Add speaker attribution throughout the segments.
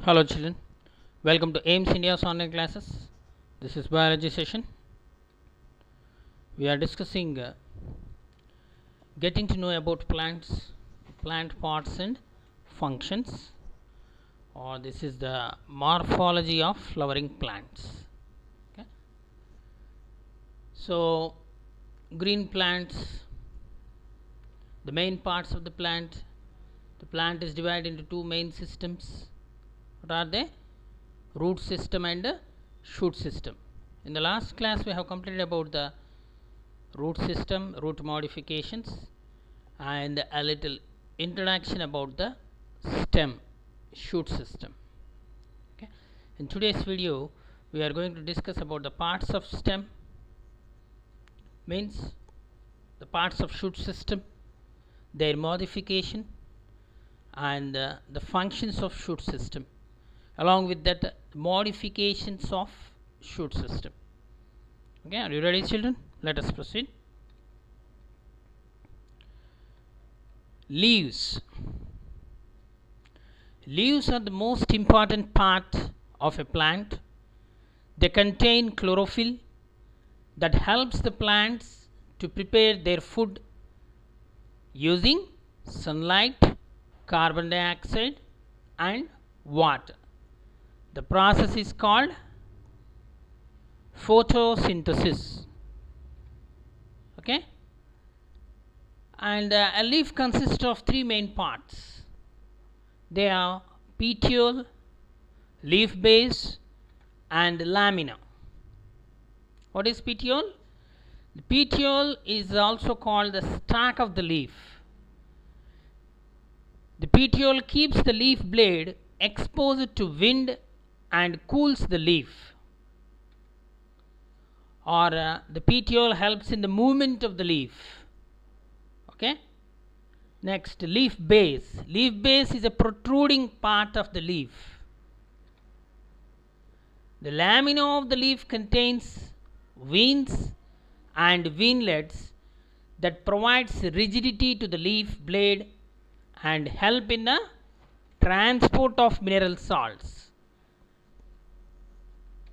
Speaker 1: Hello children, welcome to AIMS India's online classes. This is biology session. We are discussing getting to know about plants, plant parts and functions, or this is the morphology of flowering plants. Okay. So green plants, the main parts of the plant is divided into two main systems. What are they? Root system and shoot system. In the last class we have completed about the root system, root modifications, and a little introduction about the stem, shoot system. Okay. In today's video we are going to discuss about the parts of stem, means the parts of shoot system, their modification, and the functions of shoot system, along with that modifications of shoot system. Okay, are you ready children? Let us proceed. Leaves. Leaves are the most important part of a plant. They contain chlorophyll that helps the plants to prepare their food using sunlight, carbon dioxide and water. The process is called photosynthesis. Okay, and a leaf consists of three main parts. They are petiole, leaf base and lamina. What is petiole? The petiole is also called the stalk of the leaf. The petiole keeps the leaf blade exposed to wind and cools the leaf, or the petiole helps in the movement of the leaf. Okay. Next, leaf base. Leaf base is a protruding part of the leaf. The lamina of the leaf contains veins and veinlets that provides rigidity to the leaf blade and help in the transport of mineral salts.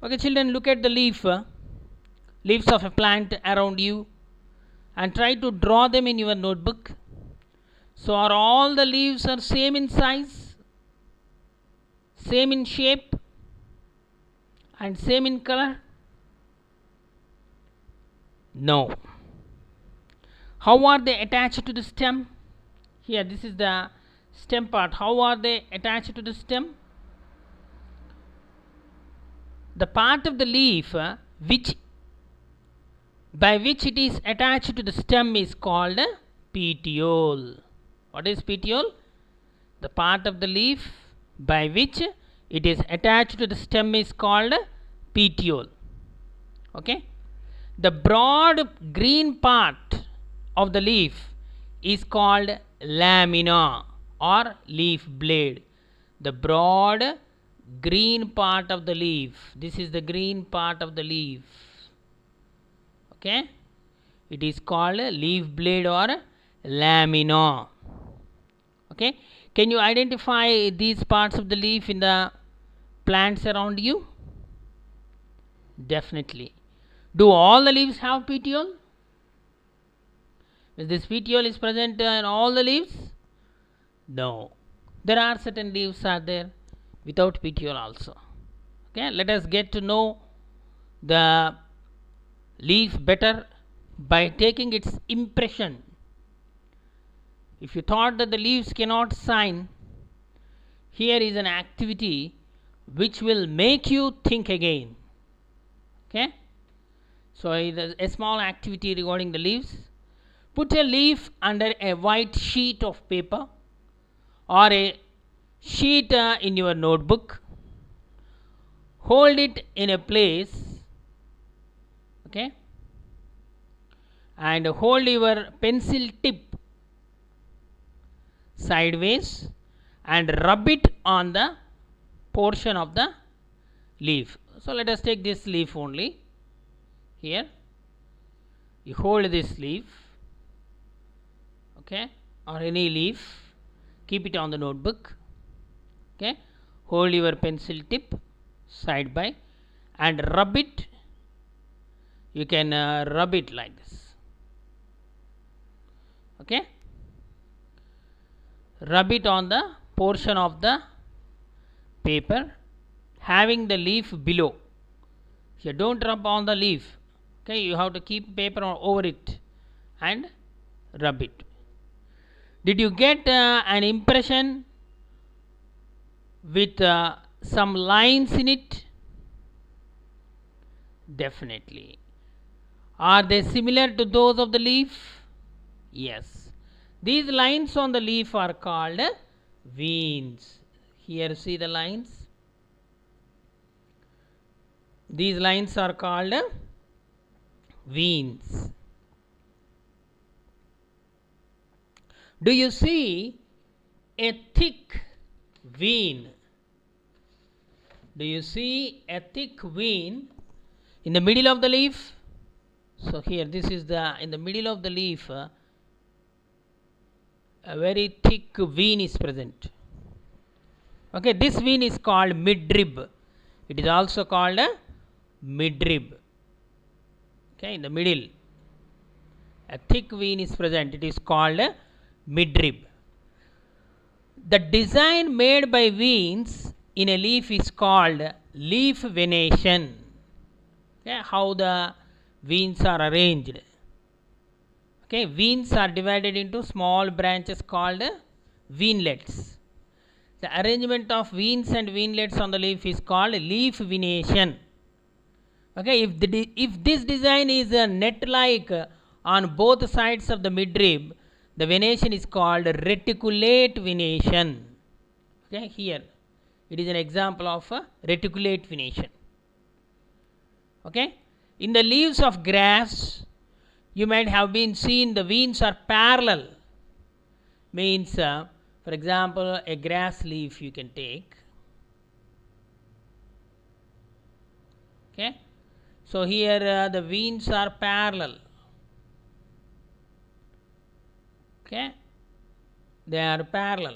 Speaker 1: Okay children, look at the leaves of a plant around you and try to draw them in your notebook. So are all the leaves are same in size, same in shape and same in color? No. How are they attached to the stem? Here this is the stem part. How are they attached to the stem? The part of the leaf by which it is attached to the stem is called petiole. What is petiole? The part of the leaf by which it is attached to the stem is called petiole. Okay. The broad green part of the leaf is called lamina or leaf blade. The broad green part of the leaf, this is the green part of the leaf. Okay, it is called leaf blade or lamina. Okay, can you identify these parts of the leaf in the plants around you? Definitely. Do all the leaves have petiole? Is this petiole is present in all the leaves? No. There are certain leaves are there without petiole also. Okay, let us get to know the leaf better by taking its impression. If you thought that the leaves cannot shine, here is an activity which will make you think again. Okay, so a small activity regarding the leaves. Put a leaf under a white sheet of paper or a sheet in your notebook. Hold it in a place. Okay, and hold your pencil tip sideways and rub it on the portion of the leaf. So let us take this leaf only. Here you hold this leaf, okay, or any leaf, keep it on the notebook. Okay, hold your pencil tip side by and rub it. You can rub it like this. Okay, rub it on the portion of the paper having the leaf below. You don't rub on the leaf. Okay, you have to keep paper over it and rub it. Did you get an impression with some lines in it? Definitely. Are they similar to those of the leaf? Yes. These lines on the leaf are called veins. Here see the lines. These lines are called veins. Do you see a thick vein? Do you see a thick vein in the middle of the leaf? So here this is the in the middle of the leaf a very thick vein is present. Okay, this vein is called midrib. It is also called a midrib. Okay, in the middle a thick vein is present. It is called a midrib. The design made by veins in a leaf is called leaf venation. Okay, how the veins are arranged. Okay, veins are divided into small branches called veinlets. The arrangement of veins and veinlets on the leaf is called leaf venation. Okay, if this design is net-like on both sides of the midrib, the venation is called reticulate venation. Okay, here it is an example of a reticulate venation. Okay, in the leaves of grass, you might have been seen the veins are parallel. Means, for example, a grass leaf you can take. Okay, so here the veins are parallel. Okay, they are parallel.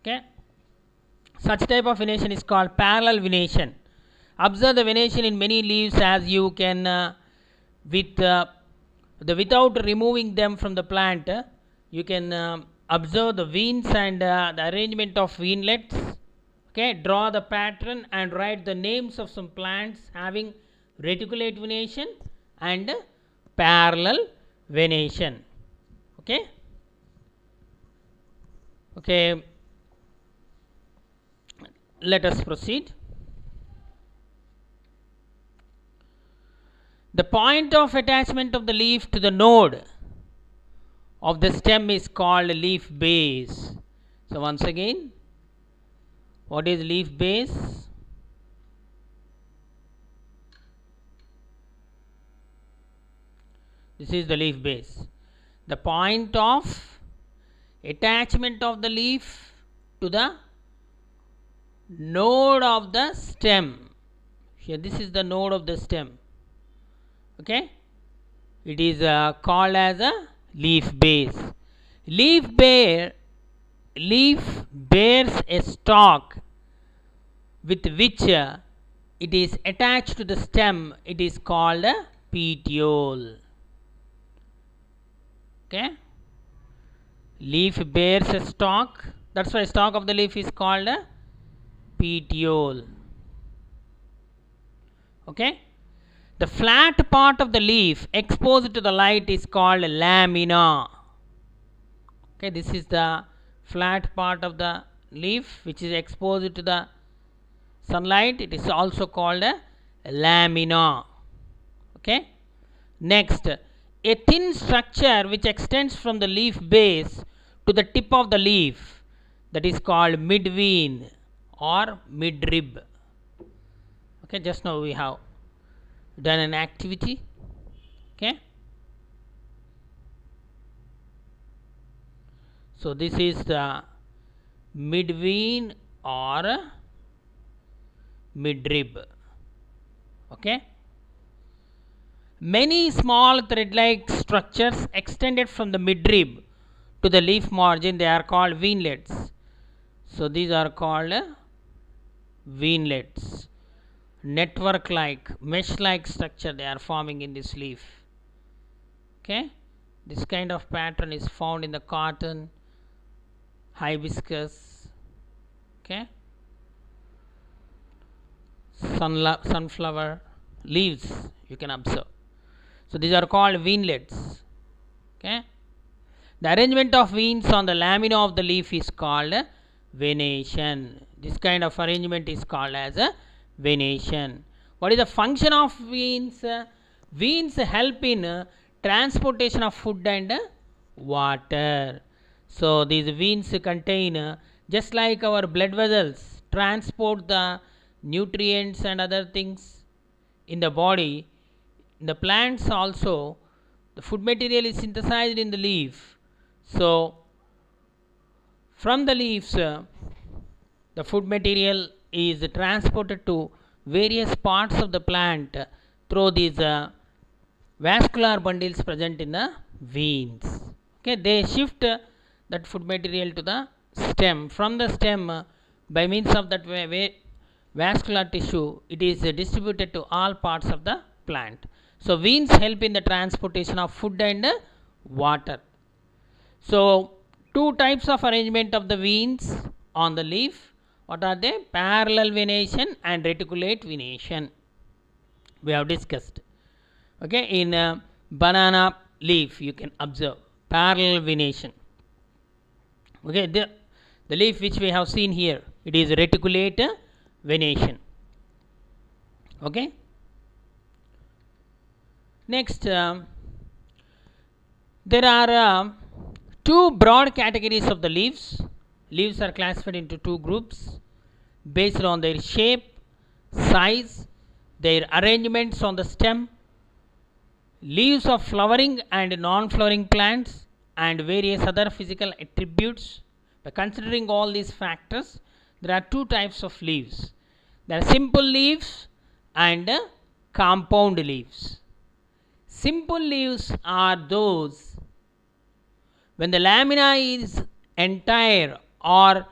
Speaker 1: Okay, such type of venation is called parallel venation. Observe the venation in many leaves as you can without removing them from the plant. You can observe the veins and the arrangement of veinlets. Okay, draw the pattern and write the names of some plants having reticulate venation and parallel venation. Okay, okay, let us proceed. The point of attachment of the leaf to the node of the stem is called leaf base. So once again, what is leaf base? This is the leaf base. The point of attachment of the leaf to the node of the stem. Here this is the node of the stem. Okay, it is called as a leaf base. Leaf bears a stalk with which it is attached to the stem. It is called a petiole. Okay, leaf bears a stalk. That's why stalk of the leaf is called a petiole. Okay, the flat part of the leaf exposed to the light is called lamina. Okay, this is the flat part of the leaf which is exposed to the sunlight. It is also called a lamina. Okay, next, a thin structure which extends from the leaf base to the tip of the leaf, that is called midvein or midrib. Okay, just now we have done an activity. Okay, so this is the midvein or midrib. Okay, many small thread-like structures extended from the midrib to the leaf margin, they are called veinlets. So these are called veinlets. Network like, mesh like structure they are forming in this leaf. Okay, this kind of pattern is found in the cotton, hibiscus, okay, sunflower leaves you can observe. So these are called veinlets. Okay, the arrangement of veins on the lamina of the leaf is called venation. This kind of arrangement is called as a venation. What is the function of veins? Veins help in transportation of food and water. So these veins contain, just like our blood vessels transport the nutrients and other things in the body, in the plants also the food material is synthesized in the leaf. So from the leaves the food material is transported to various parts of the plant through these vascular bundles present in the veins. Okay, they shift that food material to the stem. From the stem, by means of that vascular tissue, it is distributed to all parts of the plant. So veins help in the transportation of food and water. So two types of arrangement of the veins on the leaf. What are they? Parallel venation and reticulate venation. We have discussed. Okay, in banana leaf you can observe parallel venation. Okay, the leaf which we have seen here, it is reticulate venation. Okay. Next, there are two broad categories of the leaves. Leaves are classified into two groups based on their shape, size, their arrangements on the stem, leaves of flowering and non-flowering plants, and various other physical attributes. By considering all these factors, there are two types of leaves. There are simple leaves and compound leaves. Simple leaves are those when the lamina is entire or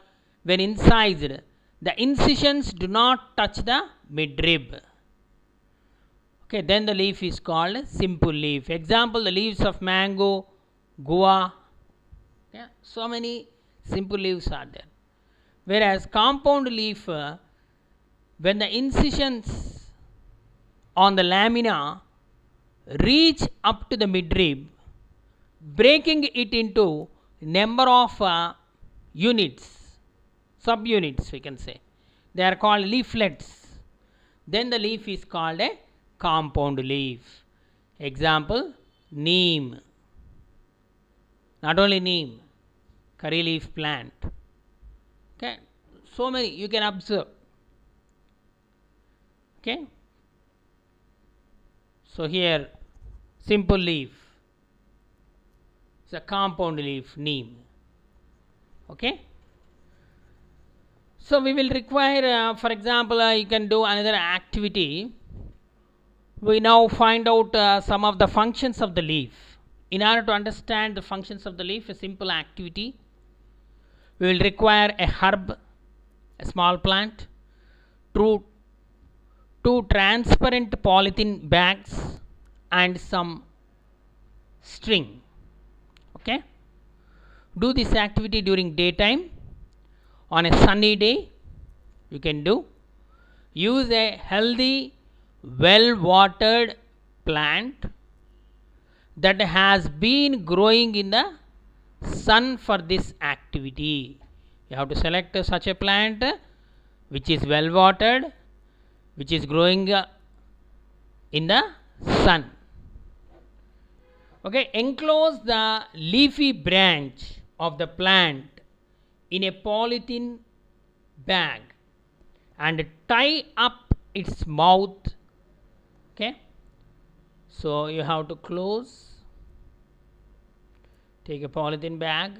Speaker 1: when incised, the incisions do not touch the midrib. Okay, then the leaf is called simple leaf. Example, the leaves of mango, guava. Yeah, so many simple leaves are there. Whereas compound leaf, when the incisions on the lamina reach up to the midrib, breaking it into number of units, subunits we can say, they are called leaflets. Then the leaf is called a compound leaf. Example, neem. Not only neem, curry leaf plant. Okay, so many you can observe. Okay, so here simple leaf, it's a compound leaf, neem. Okay, so we will require, for example, you can do another activity. We now find out some of the functions of the leaf. In order to understand the functions of the leaf, a simple activity, we will require a herb, a small plant, two transparent polythene bags and some string. Okay, do this activity during daytime. On a sunny day you can do. Use a healthy, well watered plant that has been growing in the sun for this activity. You have to select such a plant which is well watered, which is growing in the sun. Okay, enclose the leafy branch of the plant in a polythene bag and tie up its mouth. Okay, so you have to close, take a polythene bag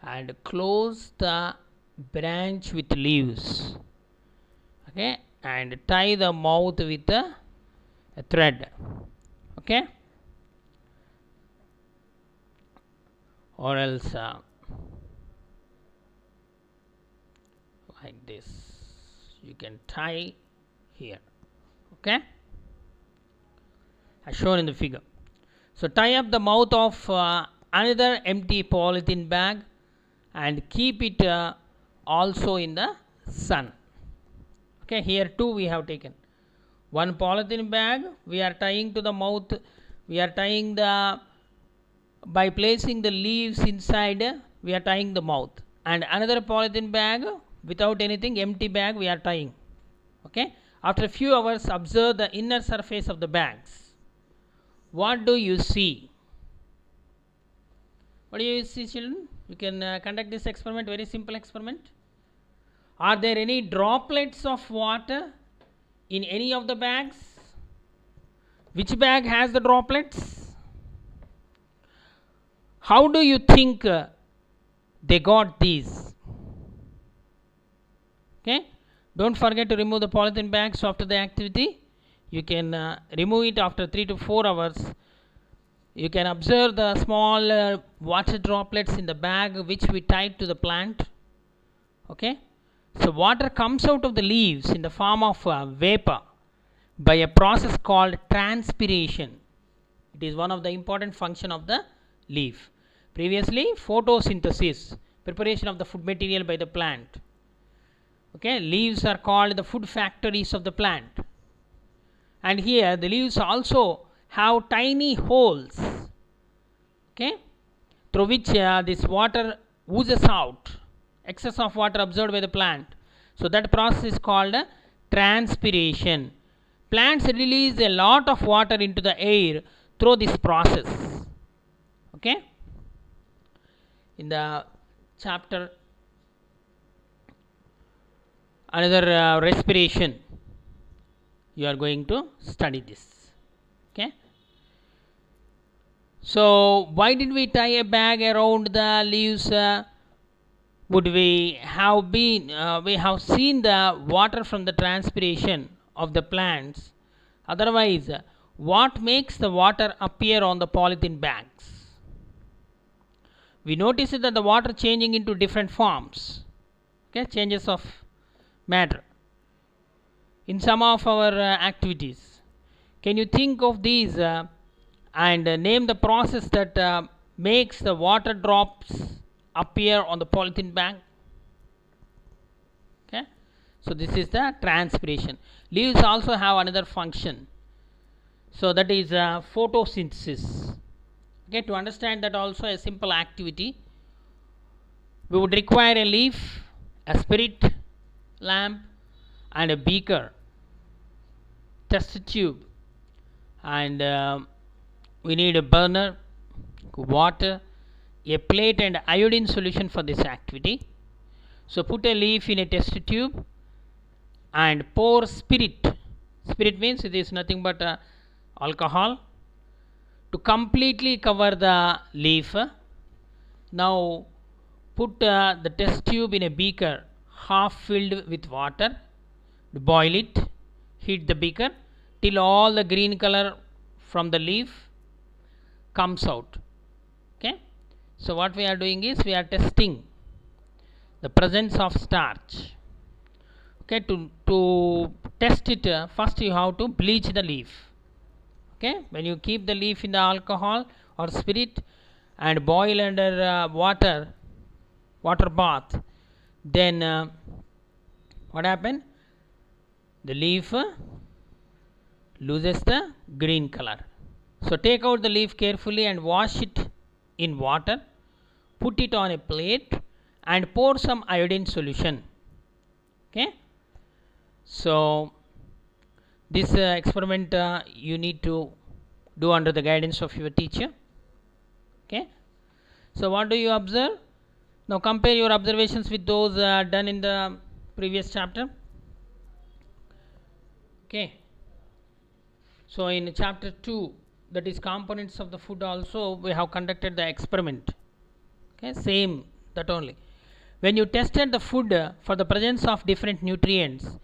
Speaker 1: and close the branch with leaves. Okay, and tie the mouth with a thread. Okay, or else like this. You can tie here, okay, as shown in the figure. So tie up the mouth of another empty polythene bag and keep it also in the sun. Okay, here too we have taken one polythene bag, we are tying to the mouth, we are tying the, by placing the leaves inside, we are tying the mouth, and another polythene bag without anything, empty bag, we are tying. Okay, after a few hours, observe the inner surface of the bags. What do you see? What do you see, children? You can conduct this experiment, very simple experiment. Are there any droplets of water in any of the bags? Which bag has the droplets? How do you think they got these? Okay, don't forget to remove the polythene bags after the activity. You can remove it after 3 to 4 hours. You can observe the small water droplets in the bag which we tied to the plant. Okay, so water comes out of the leaves in the form of vapor by a process called transpiration. It is one of the important function of the leaf. Previously, photosynthesis, preparation of the food material by the plant. Okay, leaves are called the food factories of the plant. And here the leaves also have tiny holes, okay, through which this water oozes out, excess of water absorbed by the plant. So that process is called transpiration. Plants release a lot of water into the air through this process. Okay, in the chapter another respiration, you are going to study this. Okay, so why did we tie a bag around the leaves? Would we have been we have seen the water from the transpiration of the plants? Otherwise, what makes the water appear on the polythene bags? We notice that the water changing into different forms. Okay, changes of matter in some of our activities. Can you think of these and name the process that makes the water drops appear on the polythene bag? Okay, so this is the transpiration. Leaves also have another function, so that is photosynthesis. Okay, to understand that also a simple activity, we would require a leaf, a spirit lamp, and a beaker, test tube, and we need a burner, water, a plate, and iodine solution for this activity. So put a leaf in a test tube and pour spirit. Spirit means it is nothing but alcohol to completely cover the leaf. Now put the test tube in a beaker half filled with water, boil it, heat the beaker till all the green color from the leaf comes out. Okay, so what we are doing is we are testing the presence of starch. Okay, to test it, first you have to bleach the leaf. Okay, when you keep the leaf in the alcohol or spirit and boil under water bath, then what happen? The leaf loses the green color. So take out the leaf carefully and wash it in water, put it on a plate and pour some iodine solution. Okay, so this experiment you need to do under the guidance of your teacher. Okay, so what do you observe? Now compare your observations with those done in the previous chapter. Okay, so in chapter 2, that is components of the food, also we have conducted the experiment. Okay, same that only. When you tested the food for the presence of different nutrients,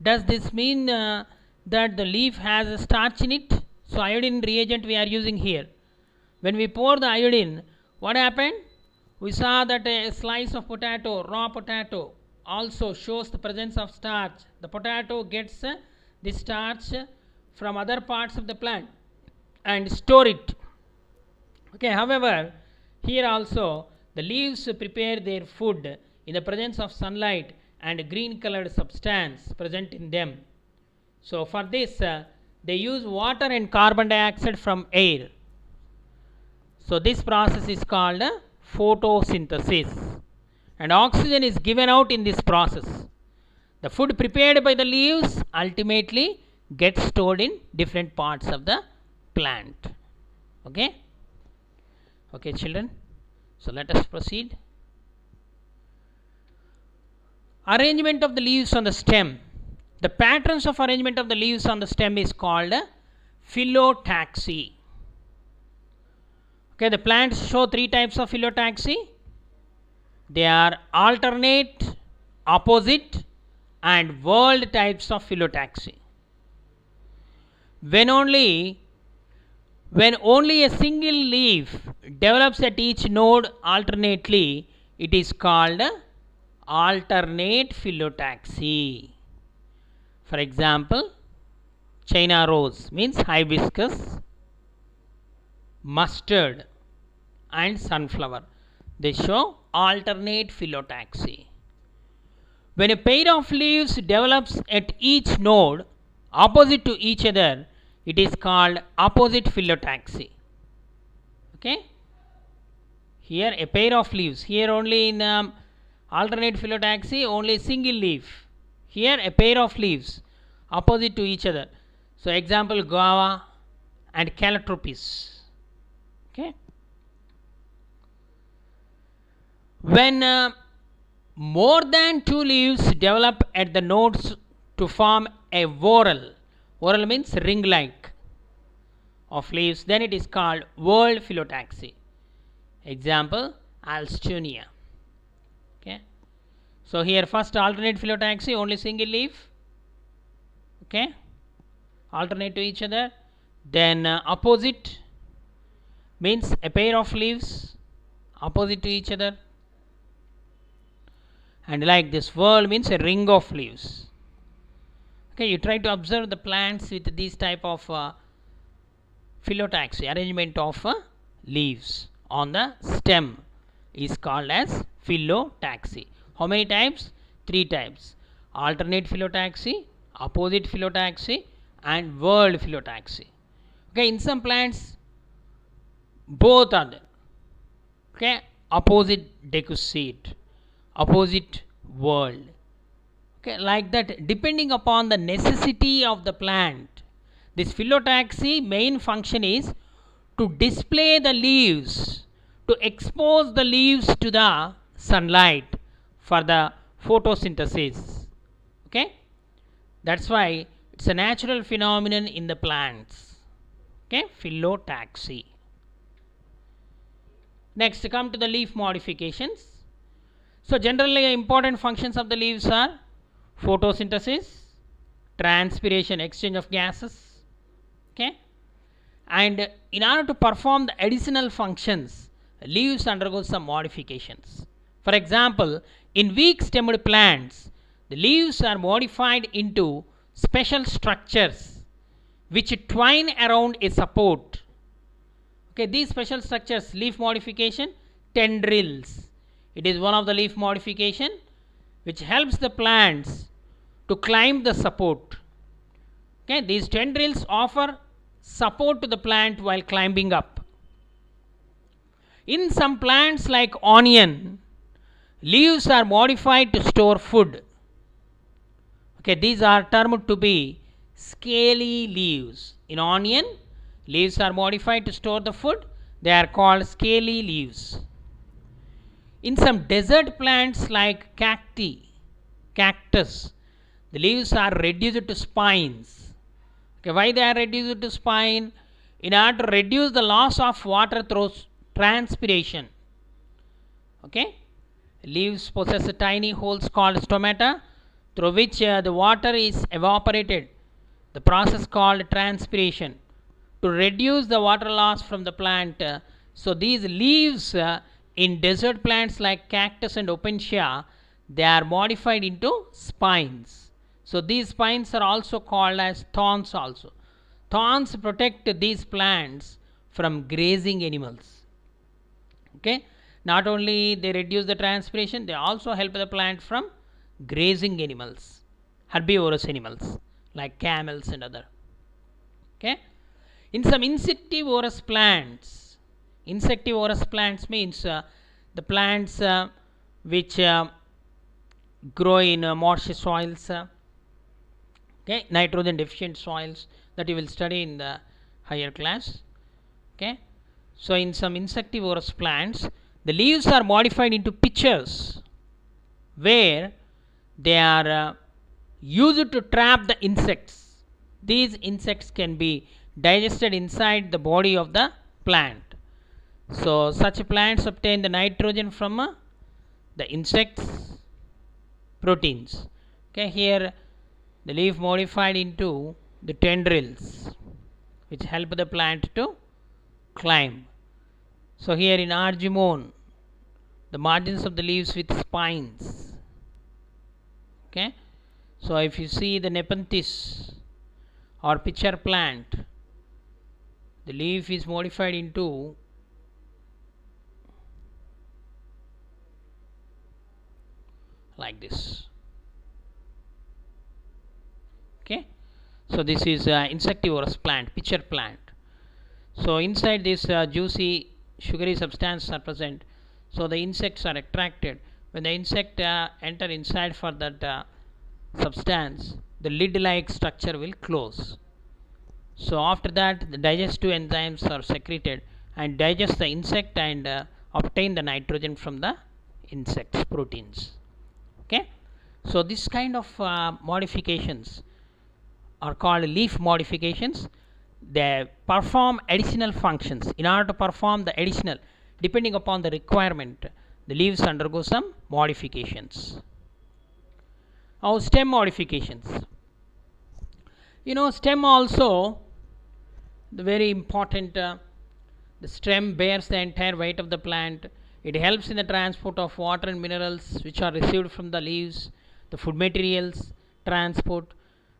Speaker 1: does this mean that the leaf has a starch in it? So iodine reagent we are using here. When we pour the iodine, what happened? We saw that a slice of potato, raw potato, also shows the presence of starch. The potato gets the starch from other parts of the plant and store it. Okay, however, here also the leaves prepare their food in the presence of sunlight and green colored substance present in them. So for this they use water and carbon dioxide from air. So this process is called photosynthesis, and oxygen is given out in this process. The food prepared by the leaves ultimately gets stored in different parts of the plant. Okay, okay children, so let us proceed. Arrangement of the leaves on the stem. The patterns of arrangement of the leaves on the stem is called phyllotaxy. Okay, the plants show three types of phyllotaxy. They are alternate, opposite, and whorled types of phyllotaxy. When only a single leaf develops at each node alternately, it is called alternate phyllotaxy. For example, China rose means hibiscus, mustard, and sunflower. They show alternate phyllotaxy. When a pair of leaves develops at each node opposite to each other, it is called opposite phyllotaxy. Okay, here a pair of leaves, here only in alternate phyllotaxy only single leaf, here a pair of leaves opposite to each other. So example, guava and calotropis. Okay, when more than two leaves develop at the nodes to form a whorl, whorl means ring like of leaves, then it is called whorled phyllotaxy. Example, Alstonia. Okay, so here first alternate phyllotaxy, only single leaf. Okay, alternate to each other. Then opposite means a pair of leaves opposite to each other, and like this whorl means a ring of leaves. Okay, you try to observe the plants with these type of phyllotaxy, arrangement of leaves on the stem is called as phyllotaxy. How many types? Three types: alternate phyllotaxy, opposite phyllotaxy, and whorled phyllotaxy. Okay, in some plants both are there. Okay, opposite decussate, opposite whorled. Okay, like that, depending upon the necessity of the plant. This phyllotaxy main function is to display the leaves, to expose the leaves to the sunlight for the photosynthesis. Okay, that's why it's a natural phenomenon in the plants. Okay, phyllotaxy. Next, come to the leaf modifications. So generally important functions of the leaves are photosynthesis, transpiration, exchange of gases. Okay, and in order to perform the additional functions, leaves undergo some modifications. For example, in weak stemmed plants, the leaves are modified into special structures which twine around a support. Okay, these special structures, leaf modification, tendrils. It is one of the leaf modification which helps the plants to climb the support. Okay, these tendrils offer support to the plant while climbing up. In some plants like onion, leaves are modified to store food. Okay, these are termed to be scaly leaves. In onion, leaves are modified to store the food. They are called scaly leaves. In some desert plants like cactus, the leaves are reduced to spines. Okay, why they are reduced to spine? In order to reduce the loss of water through transpiration. Okay, leaves possess tiny holes called stomata through which the water is evaporated. The process called transpiration to reduce the water loss from the plant. So these leaves in desert plants like cactus and opuntia, they are modified into spines. So these spines are also called as thorns also. Thorns protect these plants from grazing animals. Okay, not only they reduce the transpiration, they also help the plant from grazing animals, herbivorous animals like camels and other. Okay, in some insectivorous plants means the plants which grow in marshy soils, okay, nitrogen deficient soils, that you will study in the higher class. Okay, so in some insectivorous plants, the leaves are modified into pitchers where they are used to trap the insects. These insects can be digested inside the body of the plant. So such plants obtain the nitrogen from the insects proteins. Okay, here the leaf modified into the tendrils which help the plant to climb. So here in argemone, the margins of the leaves with spines. Okay, so if you see the nepenthes or pitcher plant, the leaf is modified into like this. Okay, so this is insectivorous plant, pitcher plant. So inside this juicy sugary substance are present, so the insects are attracted. When the insect enter inside for that substance, the lid like structure will close. So after that the digestive enzymes are secreted and digest the insect and obtain the nitrogen from the insect's proteins. Okay, so this kind of modifications are called leaf modifications. They perform additional functions. In order to perform the additional, depending upon the requirement, the leaves undergo some modifications. Now stem modifications. Stem also the very important. The stem bears the entire weight of the plant. It helps in the transport of water and minerals which are received from the leaves, the food materials transport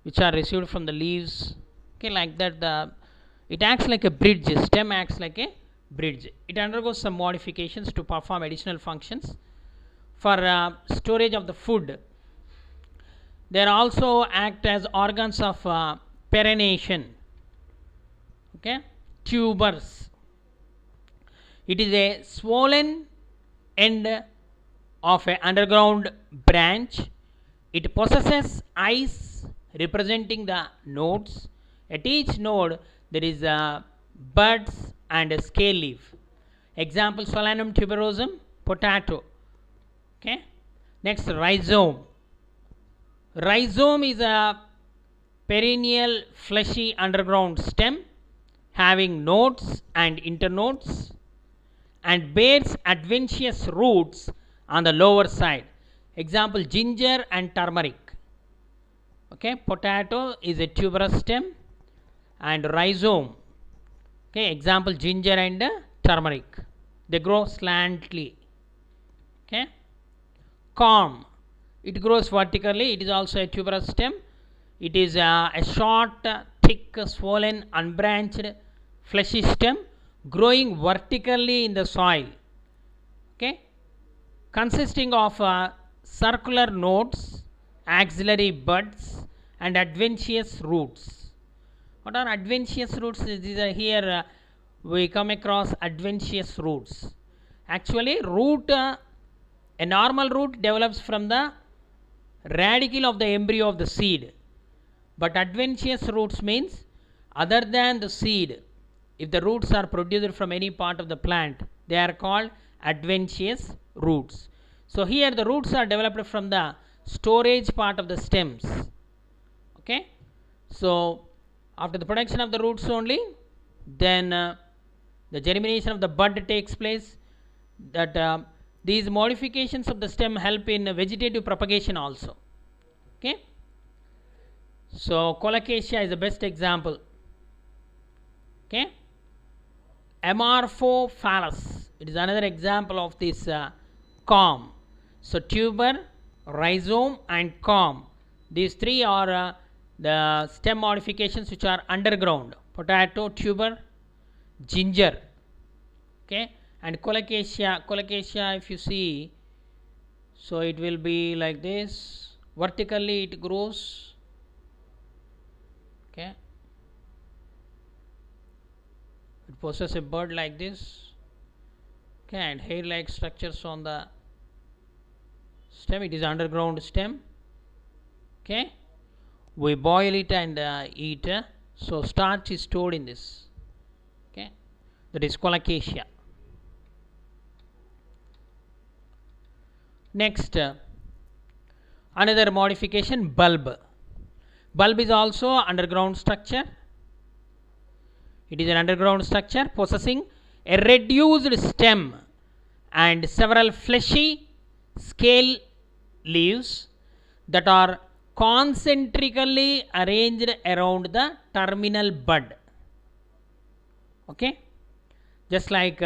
Speaker 1: which are received from the leaves. Okay, like that it acts like a bridge. Stem acts like a bridge. It undergoes some modifications to perform additional functions for storage of the food. They also act as organs of perennation. Okay, tubers. It is a swollen end of an underground branch. It possesses eyes representing the nodes. At each node there is buds and a scale leaf. Example: Solanum tuberosum, potato. Okay, next rhizome. Rhizome is a perennial fleshy underground stem having nodes and internodes and bears adventitious roots on the lower side. Example: ginger and turmeric. Okay, potato is a tuberous stem and rhizome. Okay, example: ginger and turmeric. They grow slantly. Okay, corn, it grows vertically. It is also a tuberous stem. It is a short, thick, swollen, unbranched, fleshy stem growing vertically in the soil. Okay, consisting of circular nodes, axillary buds, and adventitious roots. What are adventitious roots? These are here we come across adventitious roots. Actually, a normal root develops from the radicle of the embryo of the seed, but adventitious roots means other than the seed, if the roots are produced from any part of the plant, they are called adventitious roots. So here the roots are developed from the storage part of the stems. Okay, so after the production of the roots only, then the germination of the bud takes place. That these modifications of the stem help in vegetative propagation also. Okay, so colocasia is the best example. Okay, Amorphophallus, it is another example of this corm. So tuber, rhizome and corm. These three are the stem modifications which are underground. Potato, tuber, ginger, okay, and colocasia if you see, so it will be like this, vertically it grows, okay, it possesses a bud like this, okay, and hair like structures on the stem. It is underground stem, okay. We boil it and eat, so starch is stored in this, okay, that is colocasia. Next, another modification, bulb. Bulb is also underground structure. It is an underground structure possessing a reduced stem and several fleshy scale leaves that are concentrically arranged around the terminal bud, okay, just like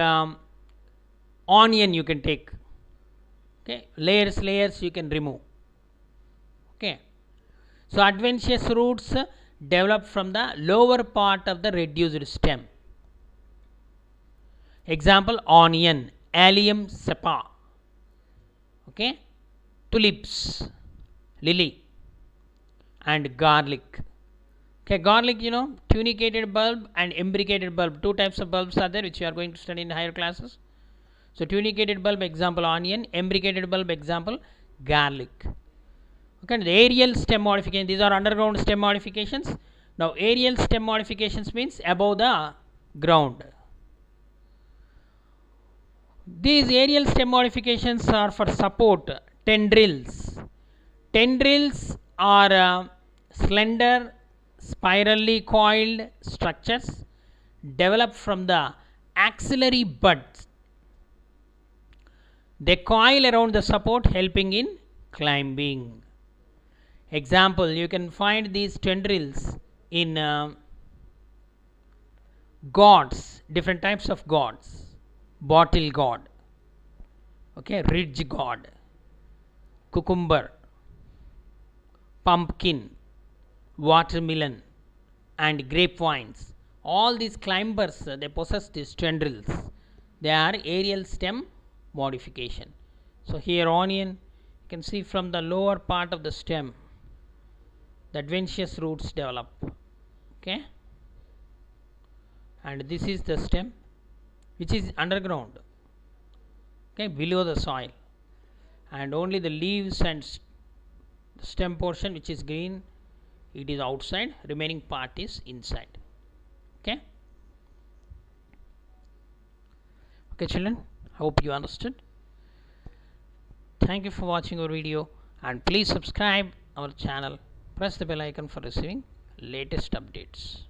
Speaker 1: onion you can take, okay, layers you can remove, okay. So adventitious roots develop from the lower part of the reduced stem. Example, onion, allium cepa, okay, tulips, lily, and garlic. Okay, garlic, you know, tunicated bulb and imbricated bulb. Two types of bulbs are there which you are going to study in higher classes. So tunicated bulb, example onion, imbricated bulb, example garlic. Okay, the aerial stem modification, these are underground stem modifications. Now aerial stem modifications means above the ground. These aerial stem modifications are for support. Tendrils. Tendrils are slender, spirally coiled structures developed from the axillary buds. They coil around the support, helping in climbing. Example, you can find these tendrils in gourds, different types of gourds. Bottle gourd, okay, ridge gourd, cucumber, pumpkin, watermelon, and grapevines. All these climbers, they possess these tendrils. They are aerial stem modification. So here onion, you can see from the lower part of the stem, the adventitious roots develop, okay, and this is the stem which is underground, okay, below the soil, and only the leaves and the stem portion which is green, it is outside, remaining part is inside, okay. Okay children, hope you understood. Thank you for watching our video, and please subscribe our channel, press the bell icon for receiving latest updates.